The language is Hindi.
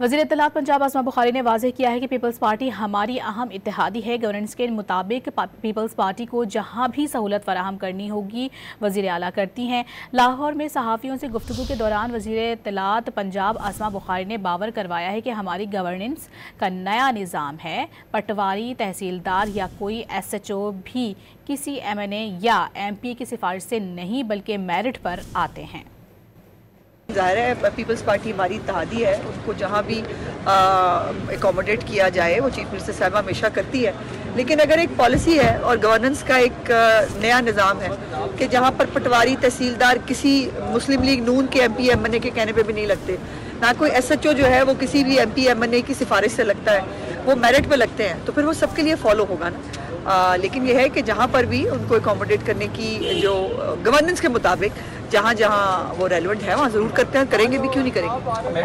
वज़ीर इत्तलात पंजाब आसमा बुखारी ने वाज़ेह किया है कि पीपल्स पार्टी हमारी अहम इत्तेहादी है। गवर्नेंस के मुताबिक पीपल्स पार्टी को जहां भी सहूलत फराहम करनी होगी वज़ीर आला करती हैं। लाहौर में सहाफ़ियों से गुफ्तगू के दौरान वज़ीर इत्तलात पंजाब आसमा बुखारी ने बावर करवाया है कि हमारी गवर्नेंस का नया निज़ाम है। पटवारी, तहसीलदार या कोई SHO भी किसी MNA या MP की सिफारिश से नहीं बल्कि मेरिट पर आते हैं। ज़ाहिर है पीपल्स पार्टी हमारी इत्तेहादी है, उनको जहाँ भी एकोमोडेट किया जाए वो चीफ मिनिस्टर साहब हमेशा करती है। लेकिन अगर एक पॉलिसी है और गवर्नेंस का एक नया निज़ाम है कि जहाँ पर पटवारी, तहसीलदार किसी मुस्लिम लीग नून के MP MNA के कहने पे भी नहीं लगते, ना कोई SHO जो है वो किसी भी MP MNA की सिफारिश से लगता है, वो मेरिट पे लगते हैं, तो फिर वो सबके लिए फॉलो होगा ना। लेकिन यह है कि जहाँ पर भी उनको एकोमोडेट करने की जो गवर्नेंस के मुताबिक जहाँ जहाँ वो रेलेवेंट है वहाँ ज़रूर करते हैं, करेंगे भी, क्यों नहीं करेंगे।